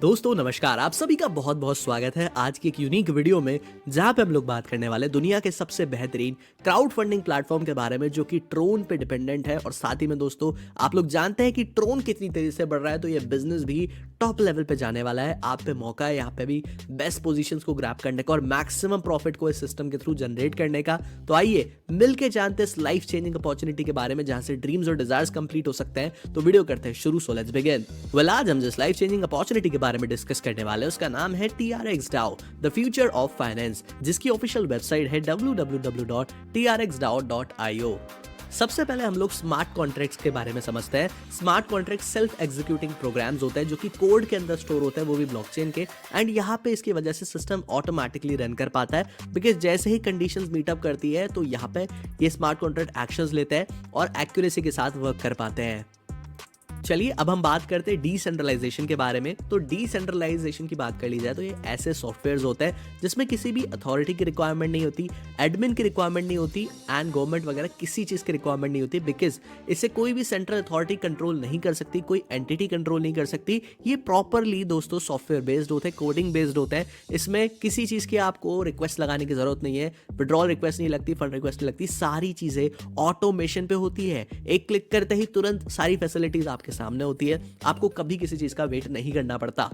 दोस्तों नमस्कार, आप सभी का बहुत बहुत स्वागत है आज की एक यूनिक वीडियो में जहां पे हम लोग बात करने वाले दुनिया के सबसे बेहतरीन क्राउड फंडिंग प्लेटफॉर्म के बारे में जो कि ट्रोन पे डिपेंडेंट है। और साथ ही में दोस्तों आप लोग जानते हैं कि ट्रोन कितनी तेजी से बढ़ रहा है, तो ये बिजनेस भी टॉप लेवल पे जाने वाला है। आप पे मौका है यहाँ पे भी बेस्ट पोजीशंस को ग्रैब करने का और मैक्सिमम प्रॉफिट को इस सिस्टम के थ्रू जनरेट करने का। तो आइए मिलके जानते हैं इस लाइफ चेंजिंग अपॉर्चुनिटी के बारे में जहां से ड्रीम्स और डिजायर्स कंप्लीट हो सकते हैं। तो वीडियो करते हैं शुरू, सो लेट्स बिगिन। वेल, आज हम जिस लाइफ चेंजिंग अपॉर्चुनिटी के बारे में डिस्कस करने वाले हैं उसका नाम है TRX DAO, the future of finance, जिसकी ऑफिशियल वेबसाइट है www.trxdao.io। सबसे पहले हम लोग स्मार्ट कॉन्ट्रैक्ट्स के बारे में समझते हैं। Smart contract self executing programs होते हैं जो कि कोड के अंदर स्टोर होते हैं, वो भी ब्लॉकचेन के। एंड यहाँ पे इसकी वजह से सिस्टम ऑटोमेटिकली रन कर पाता है, बिकॉज जैसे ही कंडीशंस मीटअप करती है तो यहाँ पे ये स्मार्ट कॉन्ट्रैक्ट एक्शंस लेते हैं और एक्यूरेसी के साथ वर्क कर पाते हैं। चलिए अब हम बात करते हैं डिसेंट्रलाइजेशन के बारे में। तो डिसेंट्रलाइजेशन की बात कर ली जाए तो ये ऐसे सॉफ्टवेयर्स होते हैं जिसमें किसी भी अथॉरिटी की रिक्वायरमेंट नहीं होती, एडमिन की रिक्वायरमेंट नहीं होती एंड गवर्नमेंट वगैरह किसी चीज़ की रिक्वायरमेंट नहीं होती, बिकॉज इसे कोई भी सेंट्रल अथॉरिटी कंट्रोल नहीं कर सकती, कोई एंटिटी कंट्रोल नहीं कर सकती। ये प्रॉपरली दोस्तों सॉफ्टवेयर बेस्ड होते हैं, कोडिंग बेस्ड होते हैं। इसमें किसी चीज़ की आपको रिक्वेस्ट लगाने की जरूरत नहीं है, विड्रॉल रिक्वेस्ट नहीं लगती, फंड रिक्वेस्ट नहीं लगती, सारी चीज़ें ऑटोमेशन पे होती है। एक क्लिक करते ही तुरंत सारी फैसिलिटीज आपके सामने होती है, आपको कभी किसी चीज का वेट नहीं करना पड़ता।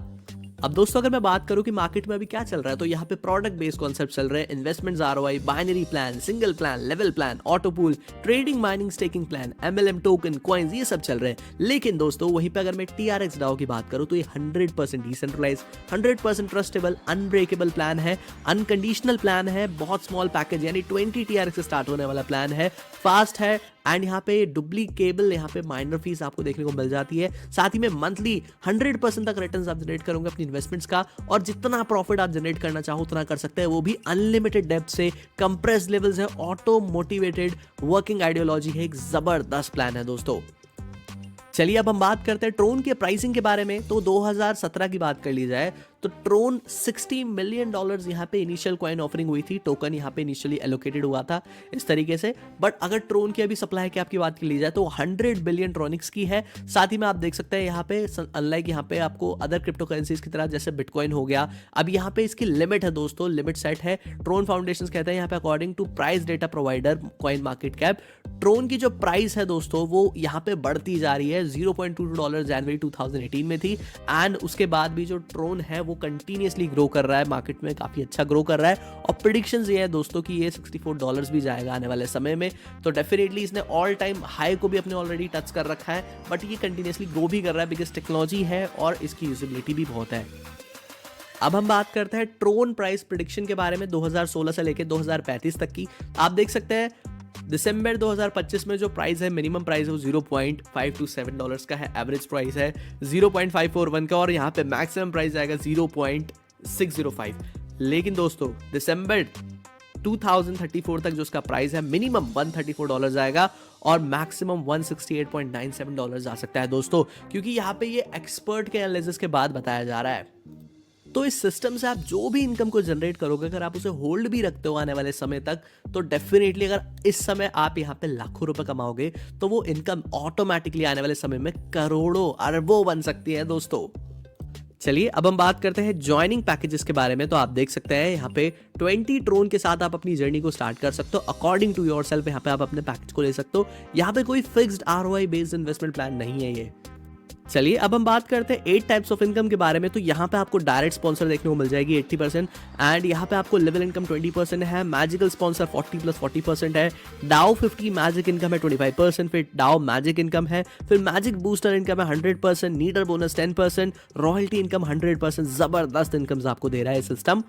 अब दोस्तों अगर मैं बात करूं कि मार्केट में अभी क्या चल रहा है, तो यहाँ पे प्रोडक्ट बेस्ड कॉन्सेप्ट चल रहे हैं, investments, ROI, binary plan, single plan, level plan, auto pool, trading, mining, staking plan, MLM, token, coins, ये सब चल रहे हैं। लेकिन दोस्तों वहीं पे अगर मैं TRX DAO की बात करूं तो ये 100% डिसेंट्रलाइज, 100% ट्रस्टेबल, अनब्रेकेबल प्लान है, अनकंडीशनल प्लान है, बहुत स्मॉल पैकेज यानी 20 TRX से स्टार्ट होने वाला प्लान है, फास्ट है एंड यहाँ पे डुप्लीकेबल, यहाँ पे माइनर फीस आपको देखने को मिल जाती है। साथ ही में मंथली 100% तक रिटर्न्स आप जनरेट करोगे अपनी इन्वेस्टमेंट्स का, और जितना प्रॉफिट आप जनरेट करना चाहो उतना कर सकते हैं, वो भी अनलिमिटेड डेप्थ से। कंप्रेस्ड लेवल्स है, ऑटो मोटिवेटेड वर्किंग आइडियोलॉजी है, एक जबरदस्त प्लान है दोस्तों। चलिए अब हम बात करते हैं ट्रोन के प्राइसिंग के बारे में। तो 2017 की बात कर ली जाए तो ट्रोन $60 मिलियन यहाँ पे इनिशियल कॉइन ऑफरिंग हुई थी, टोकन यहाँ पे इनिशियली एलोकेटेड हुआ था इस तरीके से। बट अगर ट्रोन की अभी सप्लाई की आपकी बात की ली जाए तो 100 बिलियन ट्रोनिक्स की है। साथ ही में आप देख सकते हैं यहाँ पे अनलाइक यहाँ पे आपको अदर क्रिप्टो करेंसीज की तरह जैसे बिटकॉइन हो गया, अब यहाँ पे इसकी लिमिट है दोस्तों, लिमिट सेट है। ट्रोन फाउंडेशन कहते हैं यहाँ पे according to price data provider coin market cap, Tron की जो प्राइस है दोस्तों वो यहाँ पे बढ़ती जा रही है। $0.22 जनवरी 2018 में थी एंड उसके बाद भी जो ट्रोन है वो कंटिन्यूसली ग्रो कर रहा है, मार्केट में काफी अच्छा ग्रो कर रहा है। और प्रेडिक्शंस ये है दोस्तों कि ये $64 भी जाएगा आने वाले समय में। तो डेफिनेटली इसने ऑल टाइम हाई को भी अपने ऑलरेडी टच कर रखा है, बट ये कंटिन्यूसली ग्रो भी कर रहा है बिकॉज टेक्नोलॉजी है और इसकी यूजिबिलिटी भी बहुत है। अब हम बात करते हैं ट्रोन प्राइस प्रेडिक्शन के बारे में 2016 से लेकर 2035 तक की। आप देख सकते हैं दिसंबर 2025 में जो प्राइस है, मिनिमम प्राइस है वो $0.527 का है, एवरेज प्राइस है 0.541 का, और यहाँ पे मैक्सिमम प्राइस आएगा 0.605। लेकिन दोस्तों दिसंबर 2034 तक जो उसका प्राइस है मिनिमम $134 आएगा और मैक्सिमम $168.97 आ सकता है दोस्तों, क्योंकि यहाँ पे ये एक्सपर्ट के एनालिसिस के बाद बताया जा रहा है। तो इस सिस्टम से आप जो भी इनकम को जनरेट करोगे, अगर आप उसे होल्ड भी रखते हो आने वाले समय तक, तो डेफिनेटली अगर इस समय आप यहाँ पे लाखों रुपए कमाओगे तो वो इनकम ऑटोमेटिकली आने वाले समय में करोड़ों अरबों बन सकती है दोस्तों। चलिए अब हम बात करते हैं ज्वाइनिंग पैकेजेस के बारे में। तो आप देख सकते हैं यहाँ पे 20 ट्रोन के साथ आप अपनी जर्नी को स्टार्ट कर सकते हो अकॉर्डिंग टू योर सेल्फ। यहाँ पे आप अपने पैकेज को ले सकते हो, यहाँ पे कोई fixed ROI based investment plan नहीं है ये। चलिए अब हम बात करते हैं 8 टाइप्स ऑफ इनकम के बारे में। तो यहाँ पे आपको डायरेक्ट स्पॉन्सर देखने को मिल जाएगी 80% एंड यहाँ पे आपको लेवल इनकम 20% है, मैजिकल स्पॉन्सर 40+40% है, डाओ 50 मैजिक इनकम है 25%, फिर डाओ मैजिक इनकम है, फिर मैजिक बूस्टर इनकम है 100%, नीडर बोनस 10%, रॉयल्टी इनकम 100%। जबरदस्त इनकम आपको दे रहा है सिस्टम।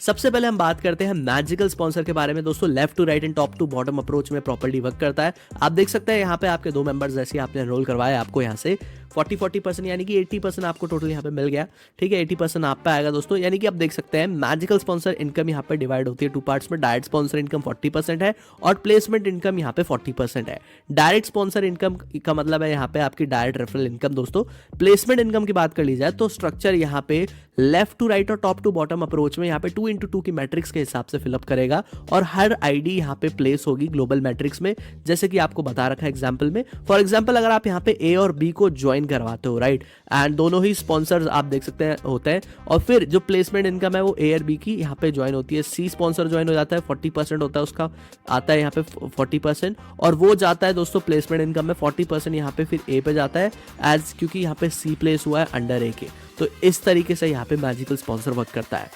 सबसे पहले हम बात करते हैं मैजिकल स्पॉन्सर के बारे में दोस्तों। Left to right and top to bottom approach में प्रॉपर्ली वर्क करता है। आप देख सकते हैं यहाँ पे आपके 2 मेंबर्स जैसे आपने एनरोल करवाया, आपको यहाँ से 40% यानी कि 80% आपको टोटल यहाँ पे मिल गया, ठीक है। 80% आप पे आएगा दोस्तों, यानी कि आप देख सकते हैं मैजिकल स्पॉन्सर इनकम यहाँ पे डिवाइड होती है 2 पार्ट्स में। डायरेक्ट स्पॉन्सर इनकम 40% है और प्लेसमेंट इनकम यहाँ पे 40% है। डायरेक्ट स्पॉन्सर इनकम का मतलब है यहाँ पे आपकी डायरेक्ट रेफरल इनकम दोस्तों। प्लेसमेंट इनकम की बात कर ली जाए तो स्ट्रक्चर यहाँ पे लेफ्ट टू राइट और टॉप टू बॉटम अप्रोच में यहाँ पे 2 2x2 की मैट्रिक्स के हिसाब से फिलअप करेगा और हर आईडी यहाँ पे प्लेस होगी ग्लोबल मैट्रिक्स में, जैसे कि आपको बता रखा है एग्जाम्पल में। फॉर एग्जाम्पल अगर आप यहाँ पे ए और बी को ज्वाइन करवाते हो, राइट, एंड दोनों ही स्पॉन्सर्स आप देख सकते हैं होते हैं, और फिर जो प्लेसमेंट इनकम है वो ए और बी की यहाँ पे ज्वाइन होती है। सी स्पॉन्सर ज्वाइन हो जाता है, 40% होता है उसका, आता है यहाँ पे 40%, और वो जाता है दोस्तों प्लेसमेंट इनकम में 40% यहाँ पे फिर ए पे जाता है, एज क्योंकि यहाँ पे सी प्लेस हुआ है अंडर ए के। तो इस तरीके से यहाँ पे मैजिकल स्पॉन्सर वर्क करता है।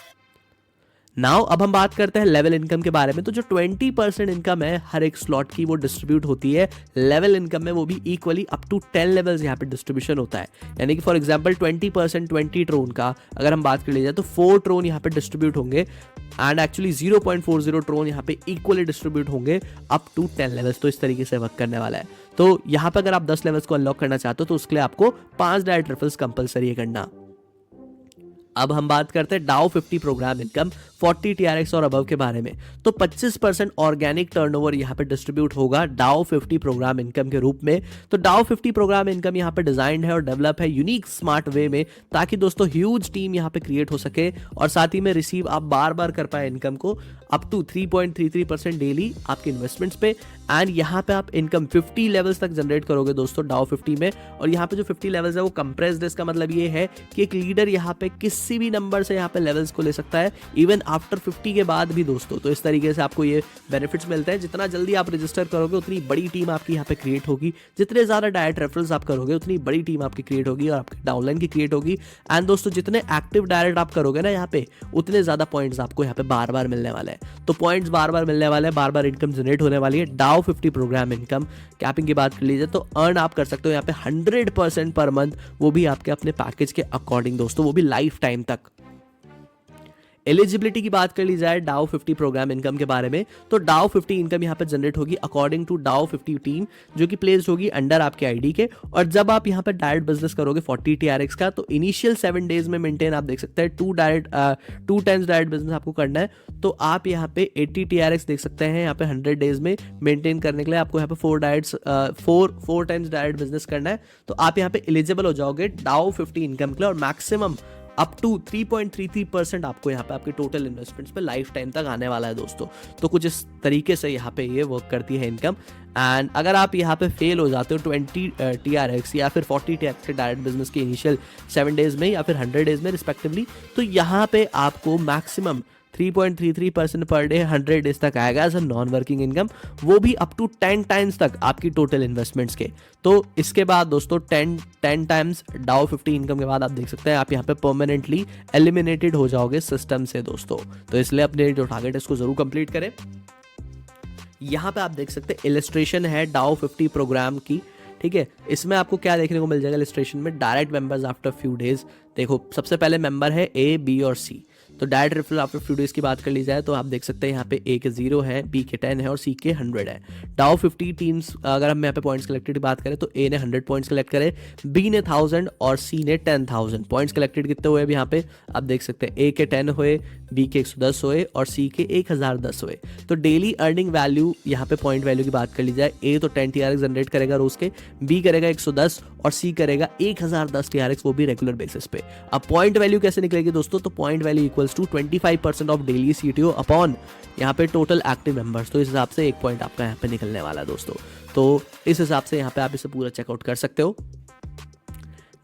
नाउ अब हम बात करते हैं लेवल इनकम के बारे में। तो जो 20% इनकम है हर एक स्लॉट की, वो डिस्ट्रीब्यूट होती है लेवल इनकम में, वो भी इक्वली अप टू 10 लेवल्स यहाँ पे डिस्ट्रीब्यूशन होता है। यानी कि फॉर एग्जांपल 20% 20 ट्रोन का अगर हम बात कर लीजिए तो 4 ट्रोन यहाँ पे डिस्ट्रीब्यूट होंगे, एंड एक्चुअली 0.40 ट्रोन यहाँ पे इक्वली डिस्ट्रीब्यूट होंगे अप टू 10 लेवल्स। तो इस तरीके से वर्क करने वाला है। तो यहाँ पे अगर आप 10 लेवल्स को अनलॉक करना चाहते हो तो उसके लिए आपको 5 डायरेक्ट रेफरल्स कंपलसरी है करना। अब हम बात करते हैं डाउ 50 प्रोग्राम इनकम 40 TRX और अबव के बारे में। तो 25% ऑर्गेनिक टर्नओवर यहाँ पे डिस्ट्रीब्यूट होगा डाउ 50 प्रोग्राम इनकम के रूप में। तो डाउ 50 प्रोग्राम इनकम यहाँ पे डिजाइंड है और डेवलप है यूनिक स्मार्ट वे में, ताकि दोस्तों ह्यूज टीम यहाँ पे क्रिएट हो सके और साथ ही में रिसीव आप बार बार कर पाए इनकम को अप टू 3.33% डेली आपके इन्वेस्टमेंट्स पे। एंड यहाँ पे आप इनकम 50 लेवल्स तक जनरेट करोगे दोस्तों डाउ 50 में। और यहाँ पे जो 50 लेवल्स है वो कंप्रेस्ड है, इसका मतलब ये है कि एक लीडर यहाँ पे किसी भी नंबर से यहाँ पे लेवल्स को ले सकता है, इवन आफ्टर 50 के बाद भी दोस्तों। तो इस तरीके से आपको ये बेनिफिट्स मिलते हैं। जितना जल्दी आप रजिस्टर करोगे उतनी बड़ी टीम आपकी यहाँ पे क्रिएट होगी, जितने ज्यादा डायरेक्ट रेफरल्स आप करोगे उतनी बड़ी टीम आपकी क्रिएट होगी और आपकी डाउनलाइन की क्रिएट होगी। एंड दोस्तों जितने एक्टिव डायरेक्ट आप करोगे ना यहाँ पे, उतने ज्यादा पॉइंट्स आपको यहाँ पे बार बार मिलने वाले हैं। तो पॉइंट्स बार बार मिलने वाले हैं, बार बार इनकम जनरेट होने वाली है। डाउ 50 प्रोग्राम इनकम कैपिंग की बात कर लीजिए तो अर्न आप कर सकते हो यहाँ पे 100% पर मंथ, वो भी आपके अपने पैकेज के अकॉर्डिंग दोस्तों, वो भी लाइफ टाइम तक। एलिजिबिलिटी की बात कर ली जाए डाउ 50 प्रोग्राम इनकम के बारे में, तो डाउ 50 इनकम यहाँ पे जनरेट होगी अकॉर्डिंग टू डाउ 50 टीम, जो कि प्लेस्ड होगी अंडर आपके आईडी के। और जब आप यहाँ पे डायरेक्ट बिजनेस करोगे 40 TRX का, तो इनिशियल 7 डेज में मेंटेन आप देख सकते हैं 2 टाइम्स डायरेक्ट बिजनेस आपको करना है। तो आप यहाँ पे 80 TRX देख सकते हैं यहाँ पे 100 डेज में मेंटेन करने के लिए आपको यहाँ पे 4 टाइम्स डायरेक्ट बिजनेस करना है। तो आप यहाँ पे एलिजिबल हो जाओगे डाउ 50 इनकम के लिए, और मैक्सिमम अप टू 3.33% आपको यहाँ पे आपके टोटल इन्वेस्टमेंट्स पे लाइफ टाइम तक आने वाला है दोस्तों। तो कुछ इस तरीके से यहाँ पे ये वर्क करती है इनकम। एंड अगर आप यहाँ पे फेल हो जाते हो 20 TRX या फिर 40 TRX के डायरेक्ट बिजनेस के इनिशियल 7 डेज में या फिर 100 डेज में रिस्पेक्टिवली, तो यहाँ पे आपको मैक्सिमम 3.33% पर डे 100 डेज तक आएगा as a non working income, वो भी अप टू 10 टाइम्स तक आपकी टोटल इन्वेस्टमेंट्स के। तो इसके बाद दोस्तों 10 टाइम्स डाउ 50 इनकम के बाद आप देख सकते हैं आप यहाँ पे परमानेंटली एलिमिनेटेड हो जाओगे सिस्टम से दोस्तों। तो इसलिए अपने जो टारगेट है इसको जरूर कंप्लीट करें। यहाँ पे आप देख सकते हैं इलस्ट्रेशन है डाउ 50 प्रोग्राम की, ठीक है। इसमें आपको क्या देखने को मिल जाएगा इलस्ट्रेशन में, direct members after few days. देखो सबसे पहले मेंबर है ए, बी और सी। तो direct referral after few days की बात कर ली जाए तो आप देख सकते हैं यहाँ पे ए के 0 है, बी के 10 है और सी के 100 है। डाउ 50 टीम्स अगर हम यहाँ पे पॉइंट्स कलेक्टेड की बात करें तो ए ने 100 पॉइंट्स कलेक्ट करे, बी ने 1000 और सी ने 10,000 पॉइंट्स कलेक्टेड कितने हुए अब यहाँ पे आप देख सकते हैं, ए के 10 हुए, बी के 110 हुए और सी के 1010 हुए। तो डेली अर्निंग वैल्यू यहाँ पे पॉइंट वैल्यू की बात कर ली जाए, ए तो 10 TRX जनरेट करेगा रोज के, बी करेगा 110 और सी करेगा 1010 TRX, वो भी रेगुलर बेसिस पे। अब पॉइंट वैल्यू कैसे निकलेगी दोस्तों, तो point value equals to 25% of daily CTO upon यहाँ पे टोटल एक्टिव मेंबर्स। तो इस हिसाब से 1 पॉइंट आपका यहाँ पे निकलने वाला है दोस्तों। तो इस हिसाब से यहाँ पे आप इसे पूरा चेकआउट कर सकते हो।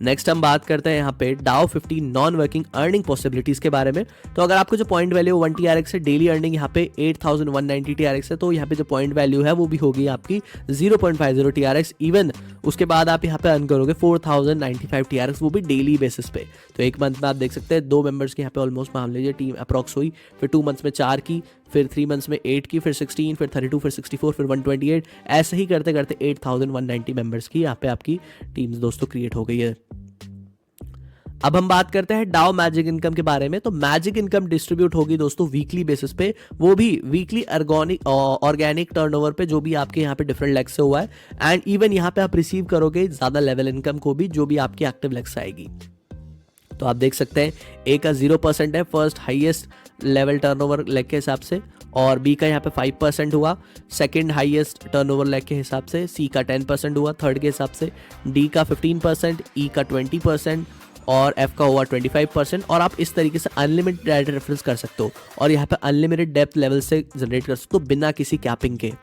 नेक्स्ट हम बात करते हैं यहाँ पे डाउ 50 नॉन वर्किंग अर्निंग पॉसिबिलिटीज के बारे में। तो अगर आपको जो पॉइंट वैल्यू 1 TRX है, डेली अर्निंग यहाँ पे 8190 TRX है, तो यहाँ पे जो पॉइंट वैल्यू है वो भी होगी आपकी 0.50 TRX। इवन उसके बाद आप यहाँ पे अर्न करोगे 4095 TRX, वो भी डेली बेसिस पे। तो एक मंथ में आप देख सकते हैं 2 मेंबर्स की यहाँ पे ऑलमोस्ट मान लीजिए टीम अप्रॉक्स हुई, फिर 2 मंथ्स में 4 की, फिर 3 मंथ्स में 8 की, फिर 16, फिर 32, फिर 64, फिर 128, ऐसे ही करते करते 8190 मेंबर्स की यहाँ पे आपकी टीम्स दोस्तों क्रिएट हो गई है। अब हम बात करते हैं डाउ मैजिक इनकम के बारे में। तो मैजिक इनकम डिस्ट्रीब्यूट होगी दोस्तों वीकली बेसिस पे, वो भी वीकली ऑर्गेनिक टर्नओवर पे, जो भी आपके यहाँ पे डिफरेंट लेग्स से हुआ है। एंड इवन यहाँ पे आप रिसीव करोगे ज्यादा लेवल इनकम को भी, जो भी आपकी एक्टिव लेग्स आएगी। तो आप देख सकते हैं ए का 0% है first highest level turnover leg के हिसाब से, और बी का यहाँ पे 5% हुआ सेकंड हाईएस्ट टर्नओवर लेग के हिसाब से, सी का 10% हुआ थर्ड के हिसाब से, डी का 15%, ई का 20% और F का हुआ 25%। और आप इस तरीके से अनलिमिटेड डायरेक्ट रेफरल्स कर सकते हो और यहाँ पे अनलिमिटेड डेप्थ लेवल से जनरेट कर सकते हो बिना किसी कैपिंग के।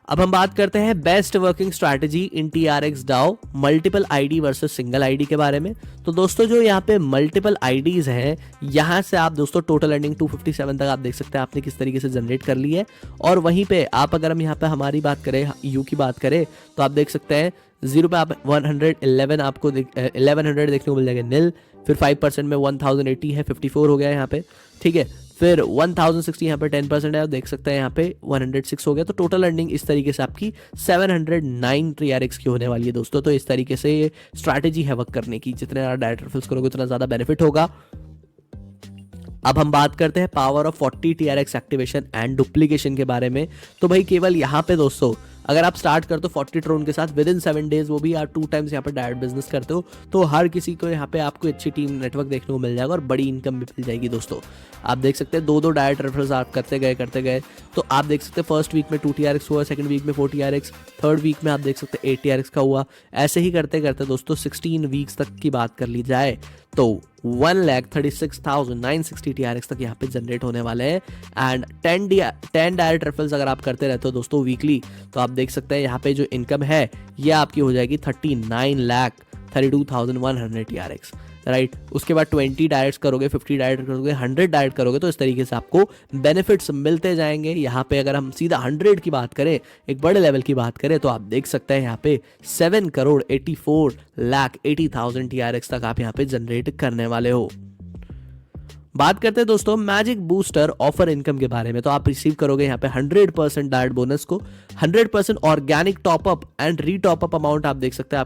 अब हम बात करते हैं best working strategy in TRX DAO multiple ID versus single ID के बारे में। तो दोस्तों जो यहाँ पे मल्टीपल आईडीज हैं, यहाँ से आप दोस्तों टोटल अर्निंग 257 तक आप देख सकते हैं आपने किस तरीके से जनरेट कर ली है। और वहीं पे आप अगर हम यहाँ पे हमारी बात करें, यू की बात करें, तो आप देख सकते हैं 0 पे आप 111 आपको 1100 देखने को मिल जाएगा नील। फिर 5% में 1080 है, 54 हो गया यहाँ पे, ठीक है। फिर 1060 यहाँ पे 10% है, आप देख सकते हैं यहाँ पे 106 हो गया। तो टोटल अर्निंग इस तरीके से आपकी 709 TRX की होने वाली है दोस्तों। तो इस तरीके से ये स्ट्रैटेजी है वर्क करने की, जितने ज़्यादा डायरेक्ट रेफरल्स करोगे उतना ज़्यादा बेनिफिट होगा। अब हम बात करते हैं power of 40 TRX activation and duplication के बारे में। तो भाई केवल यहाँ पे दोस्तों अगर आप स्टार्ट करते हो 40 ट्रोन के साथ विद इन 7 डेज, वो भी आप 2 टाइम्स यहाँ पे डायरेक्ट बिजनेस करते हो, तो हर किसी को यहाँ पे आपको अच्छी टीम नेटवर्क देखने को मिल जाएगा और बड़ी इनकम भी मिल जाएगी दोस्तों। आप देख सकते हैं 2 डायरेक्ट रेफरल्स आप करते गए तो आप देख सकते हैं फर्स्ट वीक में 2 TRX हुआ, सेकंड वीक में 4 TRX, थर्ड वीक में आप देख सकते हैं 8 TRX का हुआ। ऐसे ही करते करते दोस्तों 16 वीक्स तक की बात कर ली जाए तो 1,36,960 TRX तक यहाँ पे जनरेट होने वाले हैं। एंड 10 डायरेक्ट रेफरल्स अगर आप करते रहते हो दोस्तों वीकली, तो आप देख सकते हैं यहाँ पे जो इनकम है ये आपकी हो जाएगी 39,32,100 TRX, राइट। उसके बाद 20 डायरेक्ट करोगे, 50 डायरेक्ट करोगे, 100 डायरेक्ट करोगे, तो इस तरीके से आपको बेनिफिट्स मिलते जाएंगे। यहाँ पे अगर हम सीधा 100 की बात करें, एक बड़े लेवल की बात करें, तो आप देख सकते हैं यहाँ पे 7,84,80,000 TRX तक आप यहाँ पे जनरेट करने वाले हो। बात करते हैं दोस्तों मैजिक बूस्टर ऑफर इनकम के बारे में। तो आप रिसीव करोगे यहाँ पे 100% डायरेक्ट बोनस को, 100% organic top up and re-top-up amount आप देख सकते हैं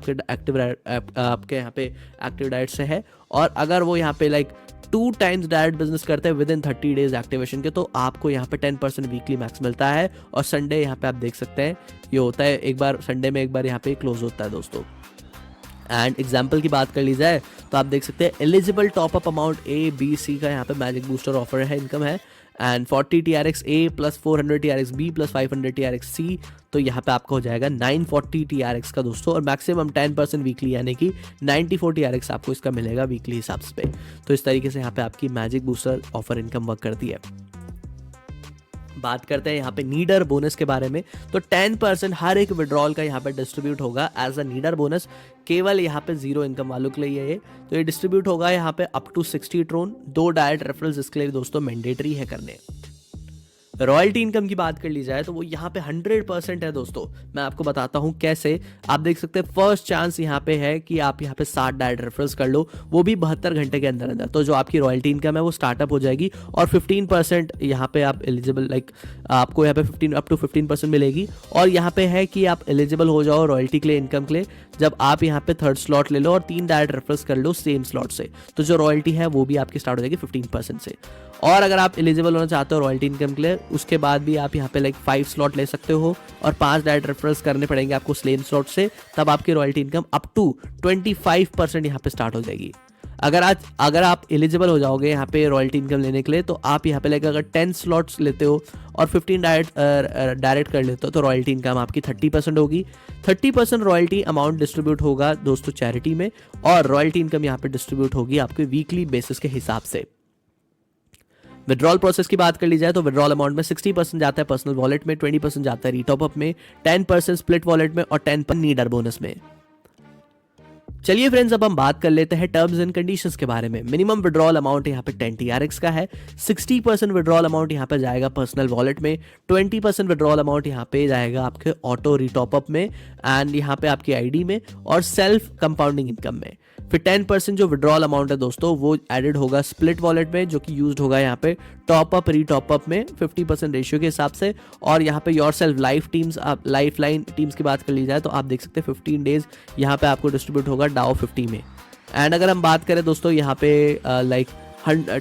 आपके यहाँ पे एक्टिव डायरेक्ट से है। और अगर वो यहाँ पे लाइक 2 टाइम्स डायरेक्ट बिजनेस करते हैं विद इन 30 डेज एक्टिवेशन के, तो आपको यहाँ पे 10% वीकली मैक्स मिलता है। और संडे यहाँ पे आप देख सकते हैं ये होता है, एक बार संडे में एक बार यहाँ पे क्लोज होता है दोस्तों। एंड एग्जाम्पल की बात कर ली जाए तो आप देख सकते हैं एलिजिबल टॉपअप अमाउंट A-B-C का यहाँ पे मैजिक बूस्टर ऑफर है, इनकम है। And 40 TRX A plus 400 TRX B plus 500 TRX C, तो यहाँ पे आपका हो जाएगा 940 TRX का दोस्तों। और मैक्सिमम 10% वीकली यानी कि 94 TRX आपको इसका मिलेगा वीकली हिसाब से। तो इस तरीके से यहाँ पे आपकी magic booster offer income work करती है। बात करते हैं यहाँ पे नीडर बोनस के बारे में। तो 10% हर एक विड्रॉल का यहाँ पे डिस्ट्रीब्यूट होगा एज अ नीडर बोनस, केवल यहाँ पे 0 इनकम वालों के लिए ये। तो ये डिस्ट्रीब्यूट होगा यहाँ पे up to 60 Tron, 2 direct referrals इसके लिए दोस्तों मैंडेटरी है करने। रॉयल्टी इनकम की बात कर ली जाए तो वो यहाँ पे 100% है दोस्तों। मैं आपको बताता हूँ कैसे। आप देख सकते हैं फर्स्ट चांस यहाँ पे है कि आप यहाँ पे 60 डायरेक्ट रेफरल्स कर लो, वो भी 72 घंटे के अंदर अंदर। तो जो आपकी रॉयल्टी इनकम है वो स्टार्टअप हो जाएगी और 15% यहाँ पे आप एलिजिबल आपको यहाँ पे 15% मिलेगी। और यहाँ पे है कि आप एलिजिबल हो जाओ रॉयल्टी के लिए, इनकम के लिए, जब आप यहाँ पे 3rd स्लॉट ले लो और 3 डायरेक्ट रेफरल्स कर लो सेम स्लॉट से, तो जो रॉयल्टी है वो भी आपकी स्टार्ट हो जाएगी 15% से। और अगर आप एलिजिबल होना चाहते हो रॉयल्टी इनकम के लिए, उसके बाद भी आप यहाँ पे 5 स्लॉट ले सकते हो और 5 डायरेक्ट रेफरल्स करने पड़ेंगे आपको सेम स्लॉट से, तब आपकी रॉयल्टी इनकम अप टू 25% यहाँ पे स्टार्ट हो जाएगी। अगर आप एलिजिबल हो जाओगे यहाँ पे रॉयल्टी इनकम लेने के लिए, तो आप यहाँ पे अगर 10 स्लॉट्स लेते हो और 15 डायरेक्ट कर लेते हो, तो रॉयल्टी इनकम आपकी 30% होगी। 30% रॉयल्टी अमाउंट डिस्ट्रीब्यूट होगा दोस्तों चैरिटी में, और रॉयल्टी इनकम यहाँ पे डिस्ट्रीब्यूट होगी आपके वीकली बेसिस के हिसाब से। विड्रॉल प्रोसेस की बात कर ली जाए तो विड्रॉल अमाउंट में 60% जाता है पर्सनल वॉलेट में, 20% जाता है रीटॉपअप में, 10% स्प्लिट वॉलेट में और 10% नीडर बोनस में। चलिए फ्रेंड्स, अब हम बात कर लेते हैं टर्म्स एंड कंडीशंस के बारे में। मिनिमम विड्रॉल अमाउंट यहाँ पे 10 TRX का है, 60% विड्रॉल अमाउंट यहाँ पे जाएगा पर्सनल वॉलेट में, 20% विड्रॉल अमाउंट यहाँ पे जाएगा आपके ऑटो रिटॉपअप में एंड यहाँ पे आपकी आईडी में और सेल्फ कंपाउंडिंग इनकम में। फिर 10% जो विड्रॉल अमाउंट है दोस्तों वो एडेड होगा स्प्लिट वॉलेट में, जो कि यूज्ड होगा यहाँ पे टॉपअप रीटॉपअप में 50% रेशियो के हिसाब से। और यहाँ पे your self life line teams की बात कर ली जाए तो आप देख सकते हैं 15 डेज यहाँ पे आपको डिस्ट्रीब्यूट होगा DAO 50 में। एंड अगर हम बात करें दोस्तों यहाँ पे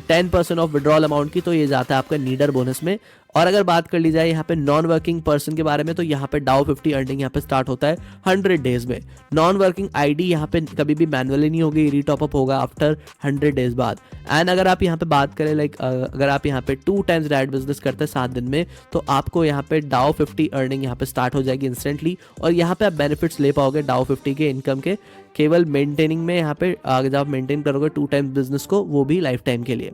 10% ऑफ विड्रॉल अमाउंट की, तो ये जाता है आपका नीडर बोनस में और अगर बात कर ली जाए यहाँ पे नॉन वर्किंग पर्सन के बारे में, तो यहाँ पे डाउ 50 अर्निंग यहाँ पे स्टार्ट होता है 100 डेज में। नॉन वर्किंग आईडी यहाँ पे कभी भी मैनुअली नहीं होगी, रीटॉपअप होगा आफ्टर 100 डेज बाद। एंड अगर आप यहाँ पे बात करें अगर आप यहाँ पे 2 टाइम्स डायरेक्ट बिजनेस करते हैं 7 दिन में, तो आपको यहाँ पे डाउ 50 अर्निंग यहाँ पे स्टार्ट हो जाएगी इंस्टेंटली। और यहाँ पे आप बेनिफिट्स ले पाओगे डाउ 50 के इनकम के, केवल मेंटेनिंग में। यहाँ पे जब आप मेंटेन करोगे 2 टाइम्स बिजनेस को, वो भी लाइफ टाइम के लिए।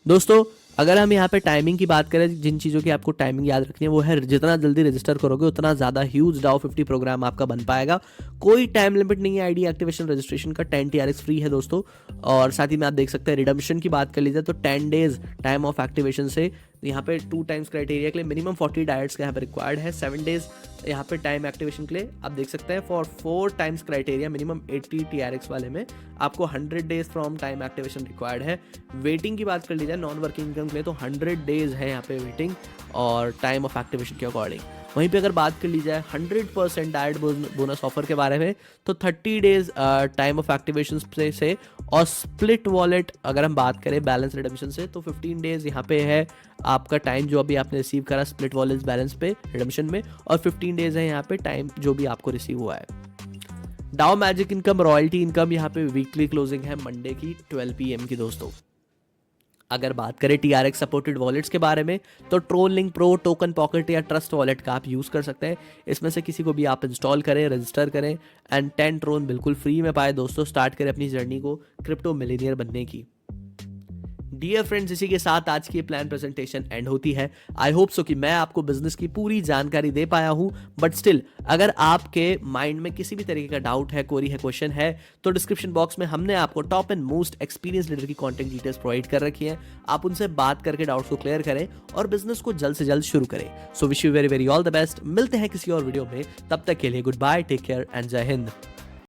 दोस्तों अगर हम यहाँ पे टाइमिंग की बात करें, जिन चीज़ों की आपको टाइमिंग याद रखनी है वो है जितना जल्दी रजिस्टर करोगे उतना ज़्यादा ह्यूज डाउ 50 प्रोग्राम आपका बन पाएगा। कोई टाइम लिमिट नहीं है आईडी एक्टिवेशन रजिस्ट्रेशन का, 10 TRX फ्री है दोस्तों। और साथ ही में आप देख सकते हैं रिडम्पशन की बात कर लीजिए तो 10 डेज टाइम ऑफ एक्टिवेशन से यहाँ पे 2 टाइम्स क्राइटेरिया के लिए मिनिमम 40 डायट्स का यहाँ पे रिक्वायर्ड है। 7 डेज यहाँ पे टाइम एक्टिवेशन के लिए आप देख सकते हैं for 4 times criteria minimum 80 TRX वाले में आपको 100 days from time activation required है। वेटिंग की बात कर ली जाए नॉन वर्किंग इनकम के लिए तो 100 डेज है यहाँ पे वेटिंग और टाइम ऑफ एक्टिवेशन के अकॉर्डिंग। वहीं पे अगर बात कर ली जाए 100% डायरेक्ट बोनस ऑफर के बारे में, तो 30 डेज टाइम ऑफ एक्टिवेशन से और स्प्लिट वॉलेट अगर हम बात करें बैलेंस रिडम्पशन से, तो 15 डेज यहाँ पे है आपका टाइम जो अभी आपने रिसीव करा स्प्लिट वॉलेट बैलेंस पे रिडम्पशन में, और 15 डेज है यहाँ पे टाइम जो भी आपको रिसीव हुआ है। डाउ मैजिक इनकम रॉयल्टी इनकम यहाँ पे वीकली क्लोजिंग है मंडे की 12 PM की दोस्तों। अगर बात करें TRX सपोर्टेड वॉलेट्स के बारे में, तो Tron Link Pro, Token Pocket या ट्रस्ट वॉलेट का आप यूज़ कर सकते हैं। इसमें से किसी को भी आप इंस्टॉल करें, रजिस्टर करें एंड 10 ट्रोन बिल्कुल फ्री में पाए दोस्तों। स्टार्ट करें अपनी जर्नी को क्रिप्टो मिलियनियर बनने की। डियर फ्रेंड्स, इसी के साथ आज की प्लान प्रेजेंटेशन एंड होती है। आई होप सो कि मैं आपको बिजनेस की पूरी जानकारी दे पाया हूं, बट स्टिल अगर आपके माइंड में किसी भी तरीके का डाउट है, क्वेरी है, क्वेश्चन है, तो डिस्क्रिप्शन बॉक्स में हमने आपको top and most experience leader की कॉन्टैक्ट डिटेल्स प्रोवाइड कर रखी है। आप उनसे बात करके डाउट्स को क्लियर करें और बिजनेस को जल्द से जल्द शुरू करें। So wish you very very all the best. मिलते हैं किसी और वीडियो में, तब तक के लिए good bye, take care and जय हिंद।